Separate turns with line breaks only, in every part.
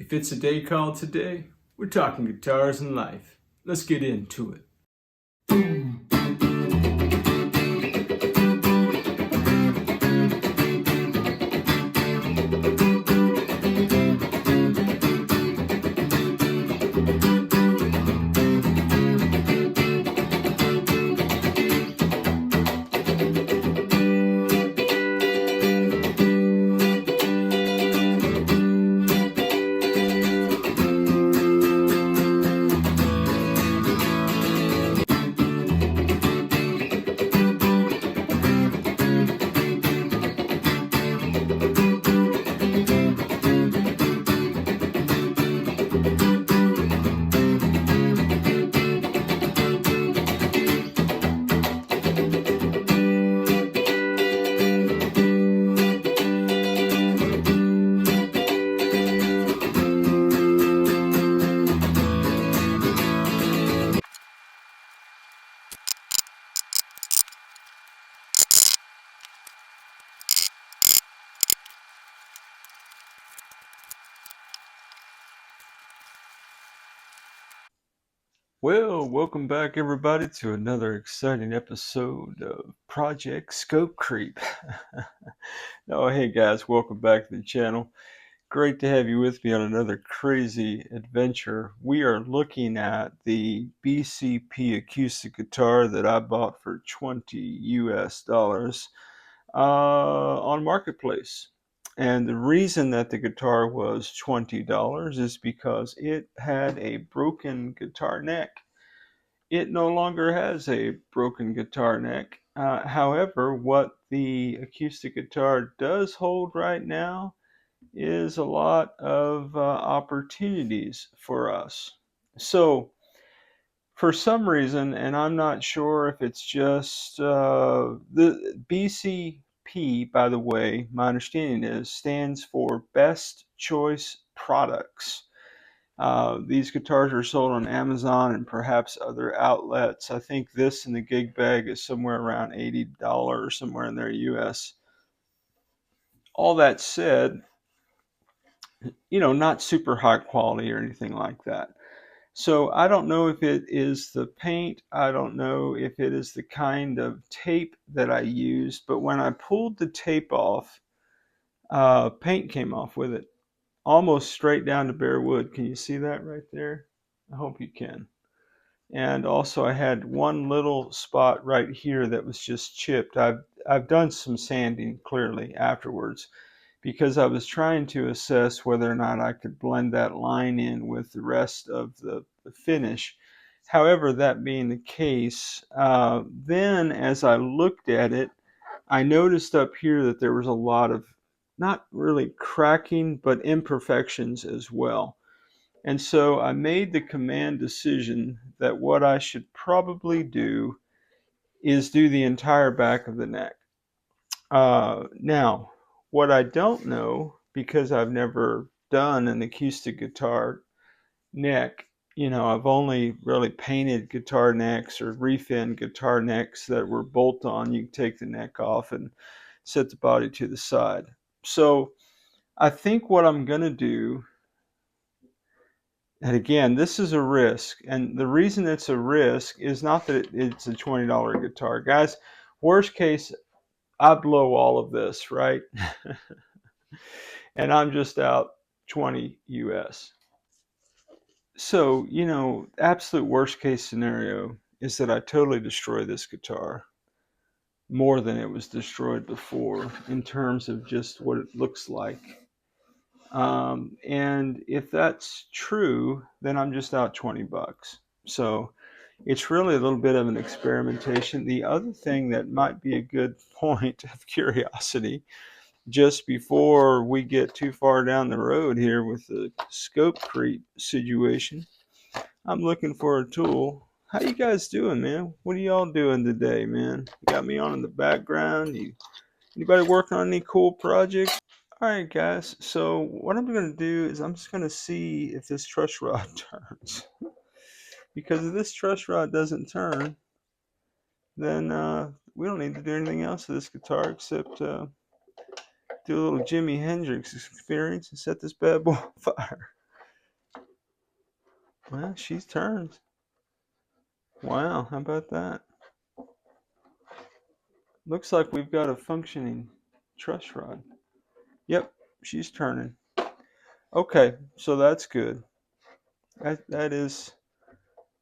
If it's a day called today, we're talking guitars and life. Let's get into it. Well, welcome back everybody to another exciting episode of Project Scope Creep. Oh, hey guys, welcome back to the channel. Great to have you with me on another crazy adventure. We are looking at the BCP acoustic guitar that I bought for $20 US on Marketplace. And the reason that the guitar was $20 is because it had a broken guitar neck. It no longer has a broken guitar neck. However, what the acoustic guitar does hold right now is a lot of opportunities for us. So, for some reason, and I'm not sure if it's just the BCP, by the way, my understanding is, stands for Best Choice Products. These guitars are sold on Amazon and perhaps other outlets. I think this in the gig bag is somewhere around $80, somewhere in there US. All that said, not super high quality or anything like that. So I don't know if it is the paint, I don't know if it is the kind of tape that I used, but when I pulled the tape off, paint came off with it, almost straight down to bare wood. Can you see that right there? I hope you can. And also I had one little spot right here that was just chipped. I've done some sanding clearly afterwards, because I was trying to assess whether or not I could blend that line in with the rest of the finish. However, that being the case, then as I looked at it, I noticed up here that there was a lot of, not really cracking, but imperfections as well. And so I made the command decision that what I should probably do is do the entire back of the neck. Now, what I don't know, because I've never done an acoustic guitar neck, I've only really painted guitar necks or refin guitar necks that were bolt-on. You can take the neck off and set the body to the side. So I think what I'm going to do, and again, this is a risk, and the reason it's a risk is not that it's a $20 guitar. Guys, worst case, I blow all of this, right? And I'm just out 20 US. So, absolute worst case scenario is that I totally destroy this guitar more than it was destroyed before in terms of just what it looks like. And if that's true, then I'm just out 20 bucks. So it's really a little bit of an experimentation. The other thing that might be a good point of curiosity, just before we get too far down the road here with the scope creep situation, I'm looking for a tool. How you guys doing, man? What are y'all doing today, man? You got me on in the background. Anybody working on any cool projects? All right, guys. So what I'm going to do is I'm just going to see if this truss rod turns. Because if this truss rod doesn't turn, then we don't need to do anything else to this guitar except do a little Jimi Hendrix experience and set this bad boy on fire. Well, she's turned. Wow, how about that? Looks like we've got a functioning truss rod. Yep, she's turning. Okay, so that's good. That is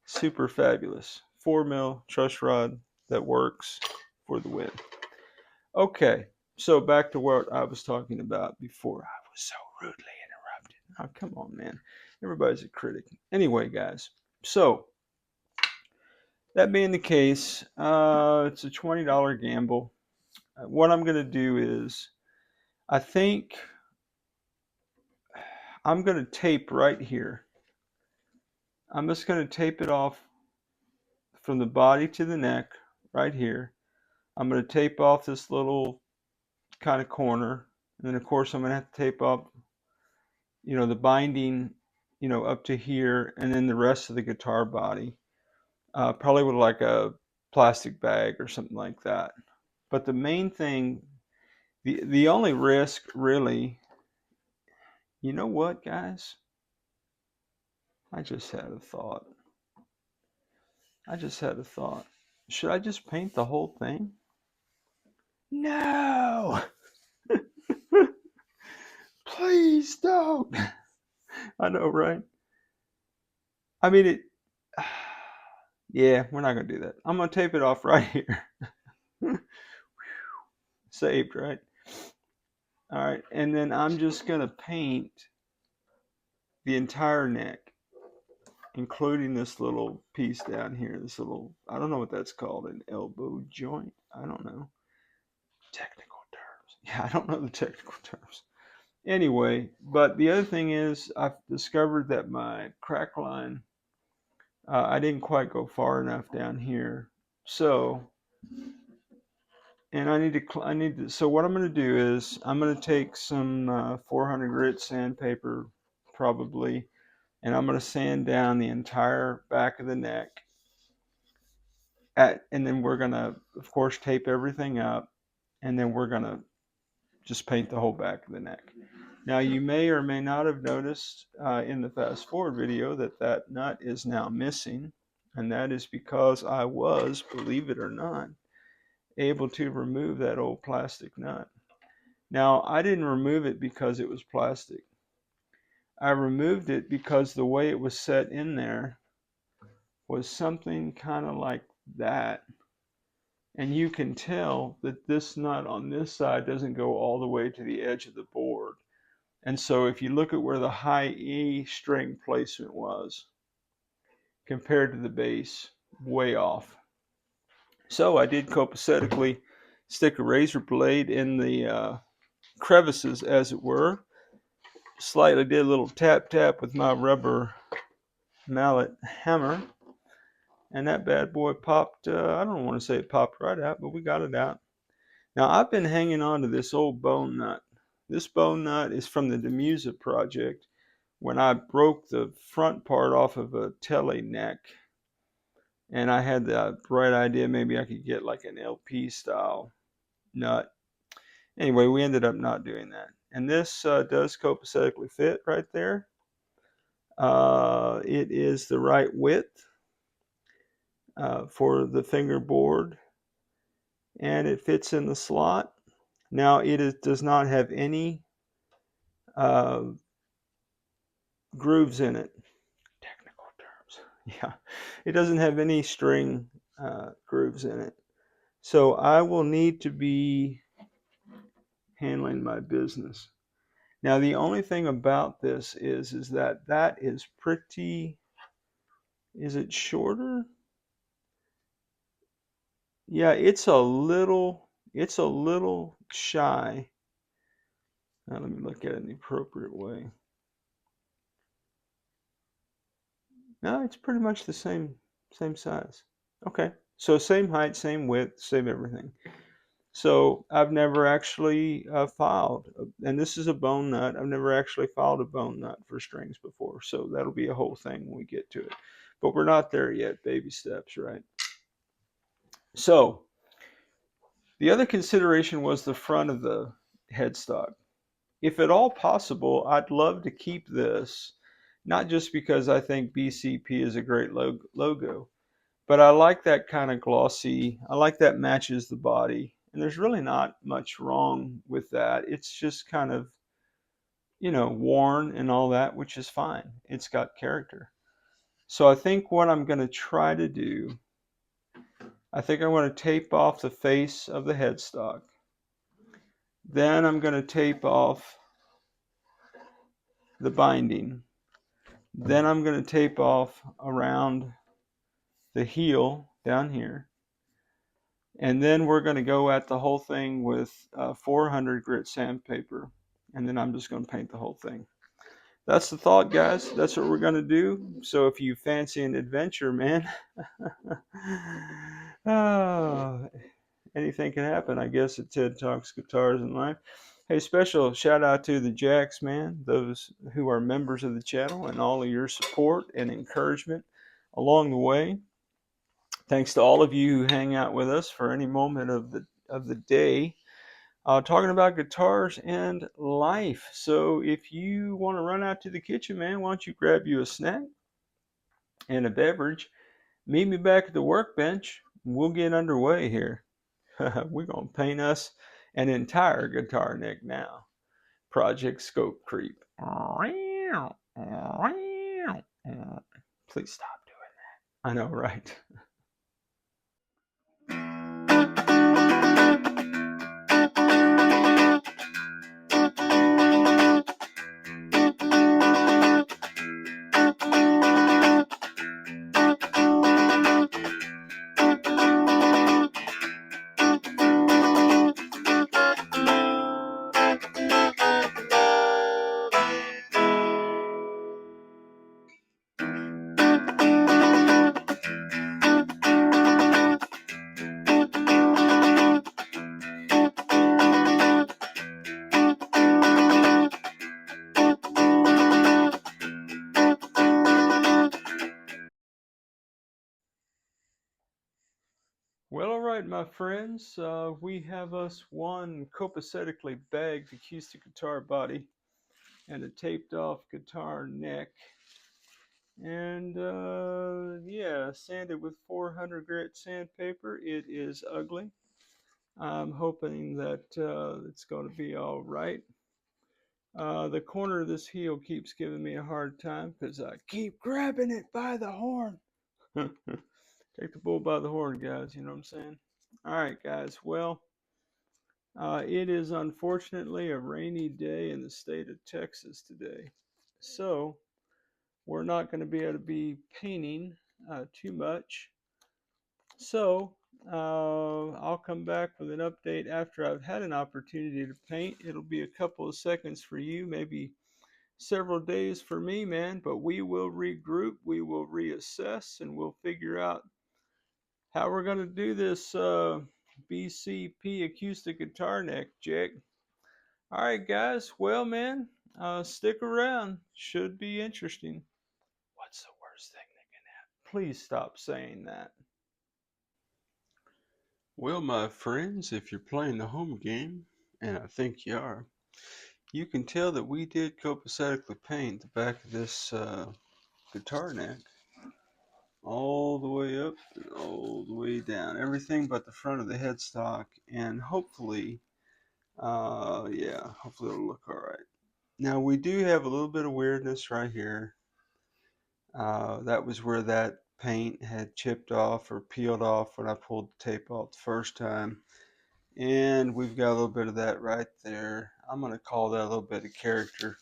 super fabulous. 4 mil truss rod that works for the win. Okay, so back to what I was talking about before. I was so rudely interrupted. Oh, come on, man. Everybody's a critic. Anyway, guys, so that being the case, it's a $20 gamble. What I'm going to do is, I think I'm going to tape right here. I'm just going to tape it off from the body to the neck right here. I'm going to tape off this little kind of corner. And then, of course, I'm going to have to tape up, the binding, up to here, and then the rest of the guitar body. Probably with like a plastic bag or something like that. But the main thing, the only risk really, you know what, guys? I just had a thought. Should I just paint the whole thing? No! Please don't! I know, right? I mean, yeah, we're not going to do that. I'm going to tape it off right here. Saved, right? All right, and then I'm just going to paint the entire neck, including this little piece down here, this little, I don't know what that's called, an elbow joint. I don't know. Technical terms. Yeah, I don't know the technical terms. Anyway, but the other thing is I've discovered that my crack line, I didn't quite go far enough down here. So, and so what I'm going to do is I'm going to take some 400 grit sandpaper probably, and I'm going to sand down the entire back of the neck. And then we're going to, of course, tape everything up, and then we're going to just paint the whole back of the neck. Now, you may or may not have noticed in the fast forward video that nut is now missing, and that is because I was, believe it or not, able to remove that old plastic nut. Now, I didn't remove it because it was plastic. I removed it because the way it was set in there was something kind of like that. And you can tell that this nut on this side doesn't go all the way to the edge of the board. And so if you look at where the high E string placement was compared to the bass, way off. So I did copacetically stick a razor blade in the crevices, as it were. Slightly did a little tap tap with my rubber mallet hammer. And that bad boy popped, I don't want to say it popped right out, but we got it out. Now I've been hanging on to this old bone nut. This bone nut is from the Demusa project when I broke the front part off of a tele neck. And I had the bright idea maybe I could get like an LP style nut. Anyway, we ended up not doing that. And this does copacetically fit right there. It is the right width for the fingerboard, and it fits in the slot. Now does not have any grooves in it. Technical terms. Yeah, it doesn't have any string grooves in it. So I will need to be handling my business. Now the only thing about this is that is pretty. Is it shorter? Yeah, it's a little shy. Now let me look at it in the appropriate way. No, it's pretty much the same size. Okay, so same height, same width, same everything. So I've never actually filed, and this is a bone nut. I've never actually filed a bone nut for strings before, so that'll be a whole thing when we get to it. But we're not there yet, baby steps, right? So the other consideration was the front of the headstock. If at all possible, I'd love to keep this Not just because I think BCP is a great logo, but I like that kind of glossy. I like that matches the body. And there's really not much wrong with that. It's just kind of, worn and all that, which is fine. It's got character. So I think what I'm going to try to do, I think I want to tape off the face of the headstock. Then I'm going to tape off the binding. Then I'm going to tape off around the heel down here. And then we're going to go at the whole thing with 400 grit sandpaper. And then I'm just going to paint the whole thing. That's the thought, guys. That's what we're going to do. So if you fancy an adventure, man, anything can happen, I guess, at Ted Talks Guitars and Life. Hey, special shout out to the Jacks, man, those who are members of the channel, and all of your support and encouragement along the way. Thanks to all of you who hang out with us for any moment of the day, talking about guitars and life. So if you want to run out to the kitchen, man, why don't you grab you a snack and a beverage? Meet me back at the workbench. We'll get underway here. We're going to paint us an entire guitar neck now. Project Scope Creep. Please stop doing that. I know, right? Well, all right, my friends, we have us one copacetically bagged acoustic guitar body and a taped off guitar neck. And yeah, sanded with 400 grit sandpaper. It is ugly. I'm hoping that it's going to be all right. The corner of this heel keeps giving me a hard time because I keep grabbing it by the horn. Take the bull by the horn, guys. You know what I'm saying? All right, guys. Well, it is unfortunately a rainy day in the state of Texas today. So we're not going to be able to be painting too much. So I'll come back with an update after I've had an opportunity to paint. It'll be a couple of seconds for you, maybe several days for me, man, but we will regroup, we will reassess, and we'll figure out how we're going to do this BCP acoustic guitar neck, Jack. All right, guys. Well, man, stick around. Should be interesting. What's the worst thing that can happen? Please stop saying that. Well, my friends, if you're playing the home game, and I think you are, you can tell that we did copacetically paint the back of this guitar neck all the way up and all the way down. Everything but the front of the headstock, and hopefully, yeah, hopefully it'll look all right. Now, we do have a little bit of weirdness right here. That was where that paint had chipped off or peeled off when I pulled the tape off the first time. And we've got a little bit of that right there. I'm going to call that a little bit of character.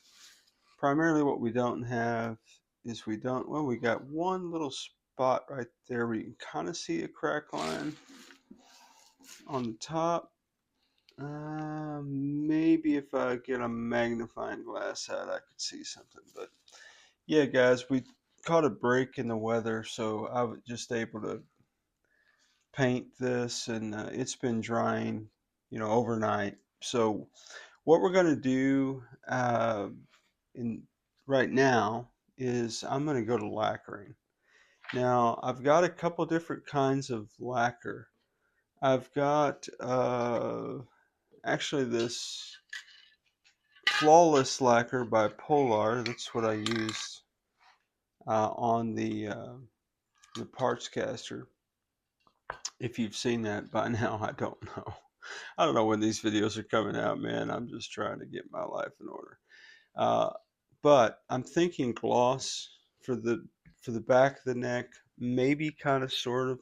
Primarily what we don't have is we got one little spot right there where you can kind of see a crack line on the top. Maybe if I get a magnifying glass out, I could see something. But yeah, guys, we caught a break in the weather, so I was just able to paint this, and it's been drying, overnight. So what we're going to do right now is I'm going to go to lacquering. Now, I've got a couple different kinds of lacquer. I've got actually this Flawless lacquer by Polar. That's what I used on the Partscaster. If you've seen that by now, I don't know. I don't know when these videos are coming out, man. I'm just trying to get my life in order. Uh, but I'm thinking gloss for the back of the neck, maybe kind of sort of.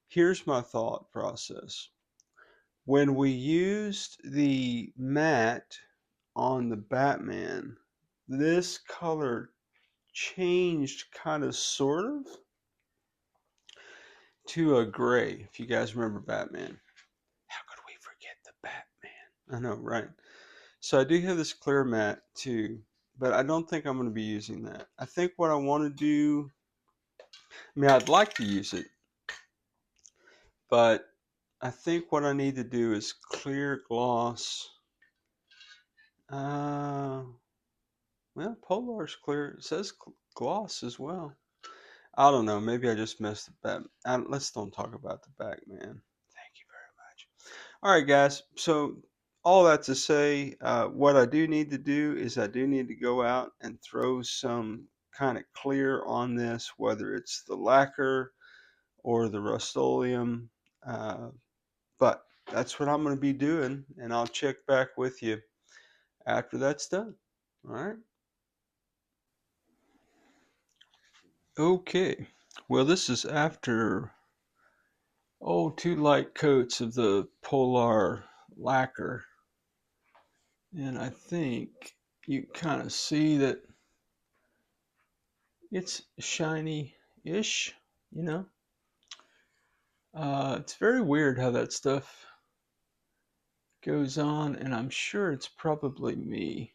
Here's my thought process. When we used the matte on the Batman, this color changed kind of sort of to a gray. If you guys remember Batman. How could we forget the Batman? I know, right? So I do have this clear matte too, but I don't think I'm going to be using that. I think what I want to do, I mean, I'd like to use it, but I think what I need to do is clear gloss. Well, Polar's clear. It says gloss as well. I don't know. Maybe I just messed the back. Let's don't talk about the back, man. Thank you very much. All right, guys. So all that to say, what I do need to do is I do need to go out and throw some kind of clear on this, whether it's the lacquer or the Rust-Oleum. But that's what I'm going to be doing, and I'll check back with you after that's done. All right. Okay. Well, this is after, 2 light coats of the Polar lacquer. And I think you kind of see that it's shiny-ish, you know. It's very weird how that stuff goes on, and I'm sure it's probably me,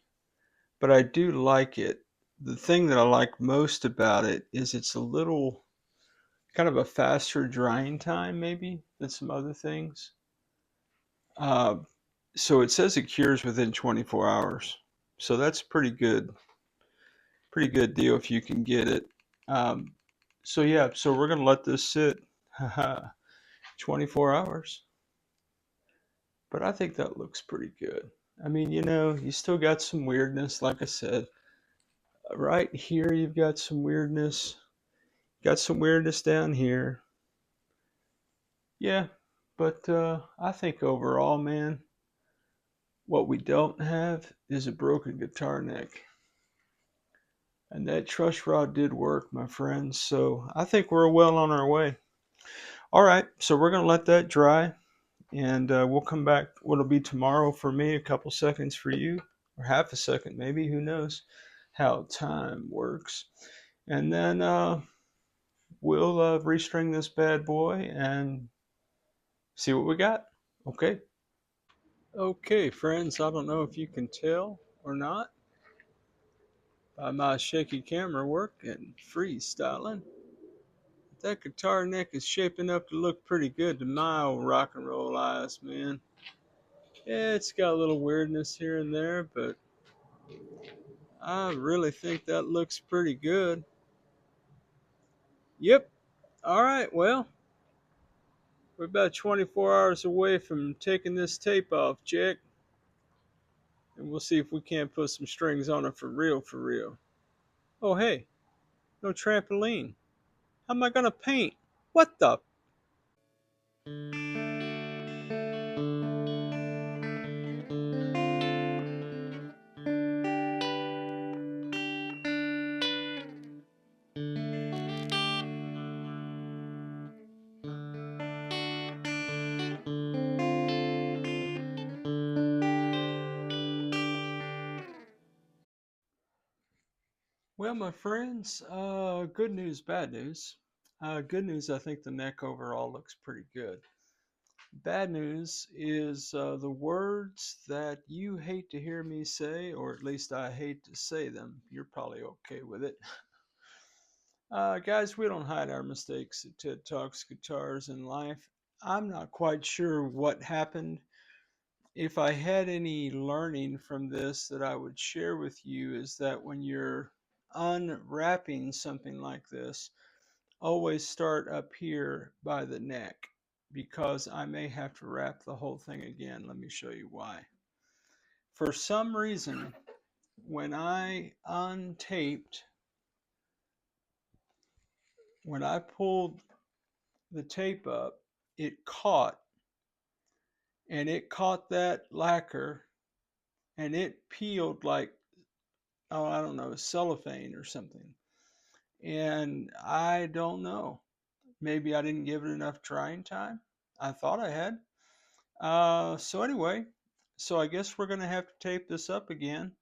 but I do like it. The thing that I like most about it is it's a little kind of a faster drying time, maybe, than some other things. Uh, so it says it cures within 24 hours. So that's pretty good deal if you can get it. Um, so yeah, so we're gonna let this sit 24 hours. But I think that looks pretty good. I mean, you still got some weirdness, like I said. Right here, you've got some weirdness. Got some weirdness down here. Yeah, but I think overall, man, what we don't have is a broken guitar neck. And that truss rod did work, my friends. So I think we're well on our way. All right, so we're going to let that dry. And we'll come back. What'll be tomorrow for me, a couple seconds for you, or half a second maybe. Who knows how time works. And then we'll restring this bad boy and see what we got. Okay. Okay, friends. I don't know if you can tell or not by my shaky camera work and freestyling. That guitar neck is shaping up to look pretty good to my old rock and roll eyes, man. Yeah, it's got a little weirdness here and there, but I really think that looks pretty good. Yep. All right, well, we're about 24 hours away from taking this tape off, Jack. And we'll see if we can't put some strings on it for real, for real. Oh, hey, no trampoline. How am I going to paint? What the? Well, my friends, good news, bad news. Good news, I think the neck overall looks pretty good. Bad news is the words that you hate to hear me say, or at least I hate to say them. You're probably okay with it. Guys, we don't hide our mistakes at TED Talks Guitars in Life. I'm not quite sure what happened. If I had any learning from this that I would share with you is that when you're unwrapping something like this, always start up here by the neck because I may have to wrap the whole thing again. Let me show you why. For some reason, when I untaped when I pulled the tape up, it caught, and it caught that lacquer, and it peeled like, oh, I don't know, cellophane or something. And I don't know. Maybe I didn't give it enough drying time. I thought I had. So anyway, so I guess we're going to have to tape this up again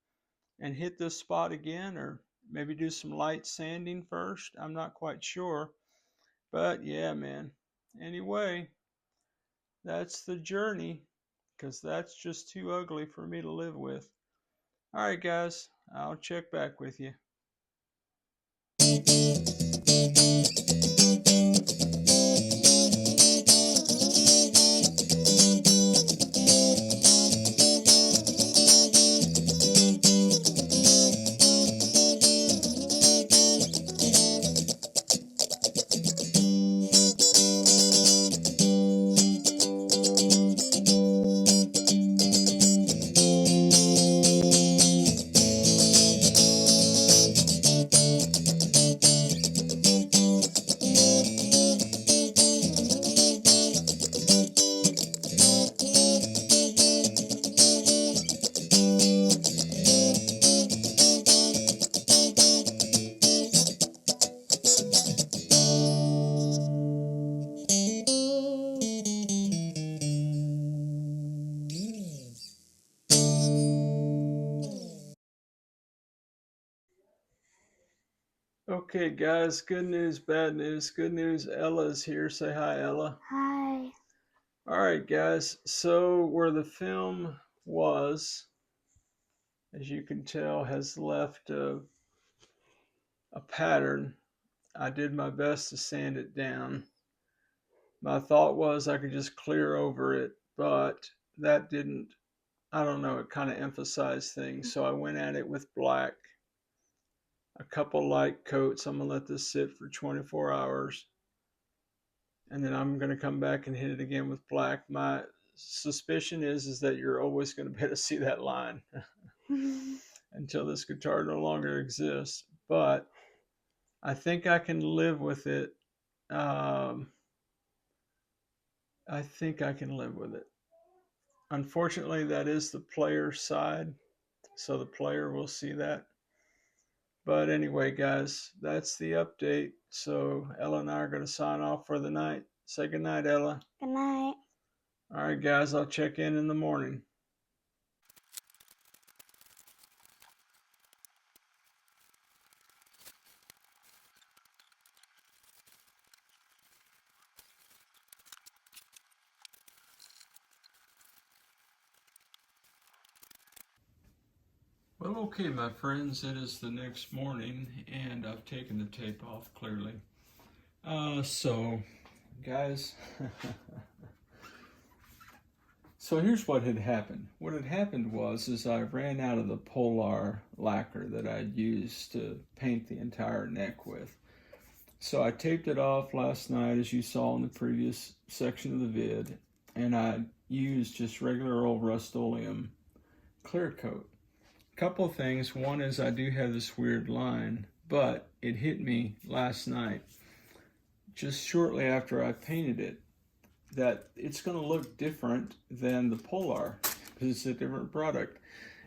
and hit this spot again, or maybe do some light sanding first. I'm not quite sure. But yeah, man. Anyway, that's the journey, because that's just too ugly for me to live with. All right, guys, I'll check back with you. Okay, guys, good news, bad news. Good news, Ella's here. Say hi, Ella.
Hi.
All right, guys, so where the film was, as you can tell, has left a pattern. I did my best to sand it down. My thought was I could just clear over it, but that didn't, I don't know, it kind of emphasized things. So I went at it with black, a couple light coats. I'm going to let this sit for 24 hours. And then I'm going to come back and hit it again with black. My suspicion is that you're always going to be able to see that line until this guitar no longer exists. But I think I can live with it. I think I can live with it. Unfortunately, that is the player's side, so the player will see that. But anyway, guys, that's the update. So Ella and I are going to sign off for the night. Say good night, Ella.
Good night.
All right, guys, I'll check in the morning. Well, okay, my friends, it is the next morning, and I've taken the tape off clearly. So, guys, so here's what had happened. What had happened was I ran out of the Polar lacquer that I'd used to paint the entire neck with. So I taped it off last night, as you saw in the previous section of the vid, and I used just regular old Rust-Oleum clear coat. Couple of things. One is I do have this weird line, but it hit me last night, just shortly after I painted it, that it's going to look different than the Polar because it's a different product.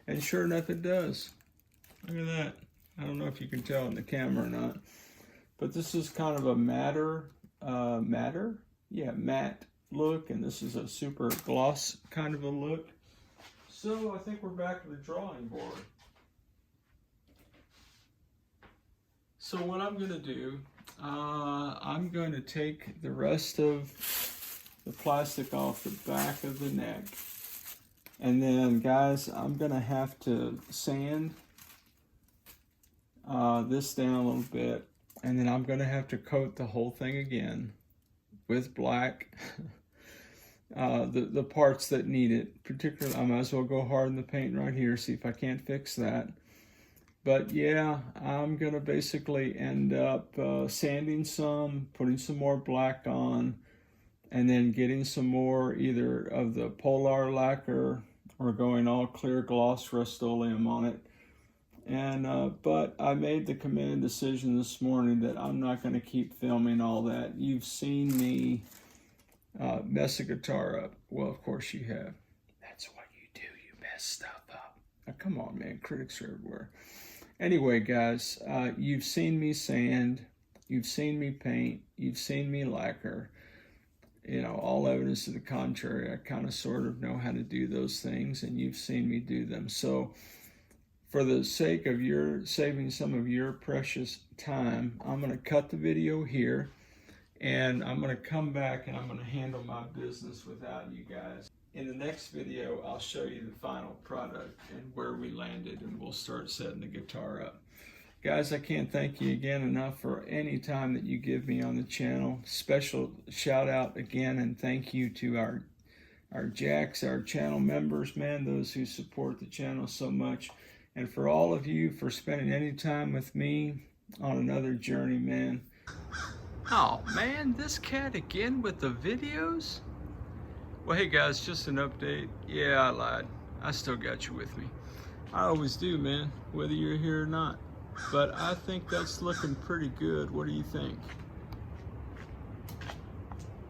And sure enough, it does. Look at that. I don't know if you can tell in the camera or not, but this is kind of a matte look, and this is a super gloss kind of a look. So I think we're back to the drawing board. So what I'm going to do, I'm going to take the rest of the plastic off the back of the neck. And then, guys, I'm going to have to sand this down a little bit. And then I'm going to have to coat the whole thing again with black. The parts that need it, particularly, I might as well go hard in the paint right here, see if I can't fix that. But yeah, I'm gonna basically end up sanding some, putting some more black on, and then getting some more either of the Polar lacquer or going all clear gloss Rust-Oleum on it. And but I made the committed decision this morning that I'm not going to keep filming all that. You've seen me mess a guitar up. Well, of course you have. That's what you do. You mess stuff up. Now, come on, man. Critics are everywhere. Anyway, guys, you've seen me sand. You've seen me paint. You've seen me lacquer. You know, all evidence to the contrary. I kind of sort of know how to do those things, and you've seen me do them. So for the sake of your saving some of your precious time, I'm going to cut the video here, and I'm going to come back and I'm going to handle my business without you guys. In the next video, I'll show you the final product and where we landed, and we'll start setting the guitar up. Guys, I can't thank you again enough for any time that you give me on the channel. Special shout out again and thank you to our jacks, our channel members, man, those who support the channel so much. And for all of you for spending any time with me on another journey, man. Oh man, this cat again with the videos? Well, hey guys, just an update. Yeah, I lied. I still got you with me. I always do, man, whether you're here or not. But I think that's looking pretty good. What do you think?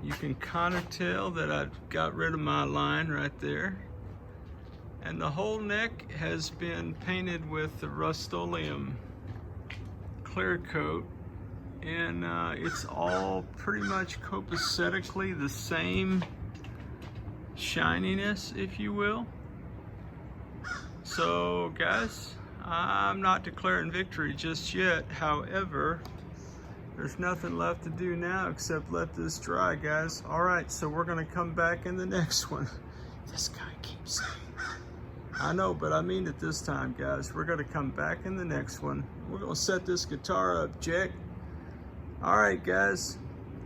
You can kind of tell that I've got rid of my line right there. And the whole neck has been painted with the Rust-Oleum clear coat. And it's all pretty much copacetically the same shininess, if you will. So guys, I'm not declaring victory just yet. However, there's nothing left to do now except let this dry, guys. All right, so we're gonna come back in the next one. This guy keeps saying that. I know, but I mean it this time, guys. We're gonna come back in the next one. We're gonna set this guitar up, Jack. All right, guys.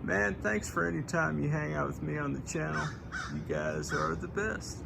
Man, thanks for any time you hang out with me on the channel. You guys are the best.